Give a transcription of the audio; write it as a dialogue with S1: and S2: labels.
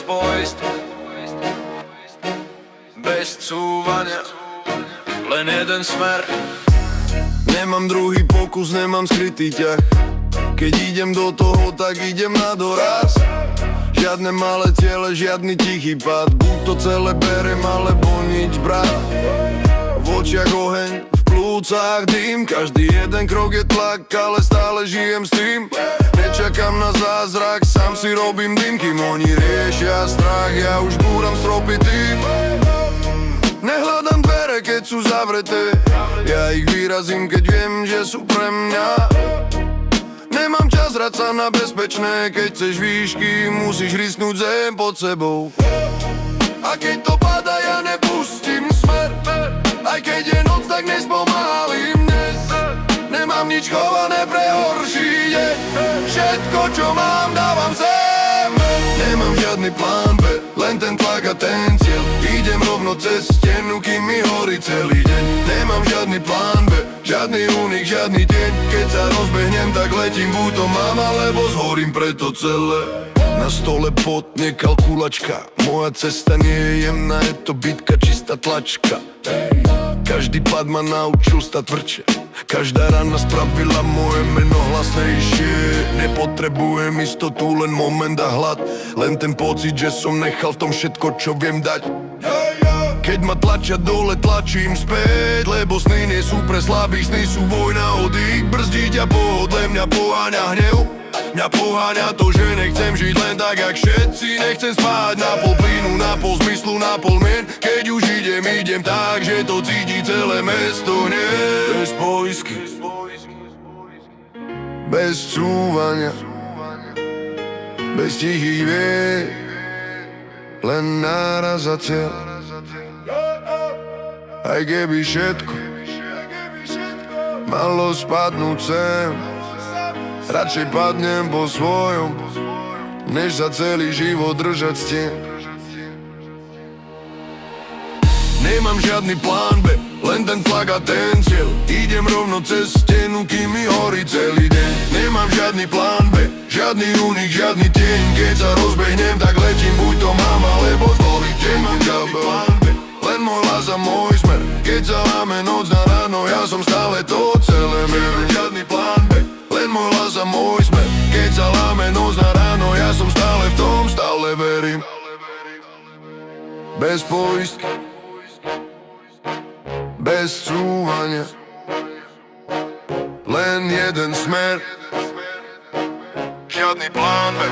S1: poistky, bez cúvania, len jeden smer.
S2: Nemám druhý pokus, nemám skrytý ťah. Keď idem do toho, tak idem na doraz. Žiadne malé ciele, žiadny tichý pád. Buď to celé berem, alebo nič brat. V očiach oheň, v plúcach dým. Každý jeden krok je tlak, ale stále žijem s tým. Nečakám na zázrak, sám si robím dym. Kým oni riešia strach, ja už búram stropy tým. Nehľadám dvere, keď sú zavreté. Ja ich vyrazím, keď viem, že sú pre mňa. Nemám čas hrať sa na bezpečné. Keď chceš výšky, musíš risnúť zem pod sebou. A keď to padá, ja nepustím smer. Aj keď je noc, tak nespomalím dnes. Nemám nič chované pre horší deň. Všetko, čo mám, dávam zem. Nemám žiadny plán B, len ten tlak a ten cieľ. Idem rovno cez stenu, kým mi horí celý deň. Nemám žiadny plán B, žiadny únik, žiadny deň. Keď sa rozbehnem, tak letím, buď to mám, alebo zhorím preto celé. Na stole potne kalkulačka. Moja cesta nie je jemná, je to bitka, čistá tlačka. Každý pad ma naučil stať tvrdšie. Každá rana spravila moje meno hlasnejšie. Nepotrebujem istotu, len moment a hlad. Len ten pocit, že som nechal v tom všetko, čo viem dať. Keď ma tlačia dole, tlačím späť. Lebo sny nie sú pre slabých, sny sú vojna, oddych. Brzdiť a pohodle mňa poháňa hnev. Mňa poháňa to, že nechcem žiť len tak, jak všetci. Nechcem spáť na pol plynu, na pol zmyslu, na pol mien. Keď už idem tak, že to cíti celé mesto. Nie, bez poisky, bez cúvania, bez tichých vied, len náraz a cieľ. Aj keby všetko malo spadnúť sem, radšej padnem po svojom, než sa celý život držať stien. Nemám žiadny plán B, len ten tlak a ten cieľ. Idem rovno cez stenu, kým mi horí celý deň. Nemám žiadny plán B, žiadny únik, žiadny tieň. Keď sa rozbehnem, tak letím, buď to mám, alebo zvolím. Nemám žiadny plán B, len môj hlas a môj smer. Keď sa láme noc na ráno, ja som stále to celé. Nemám žiadny plán B, len môj hlas a môj smer. Keď sa láme noc na ráno, ja som stále v tom, stále verím. Bez poistky, bez cúvania, len jeden smer. Žiadny plán B.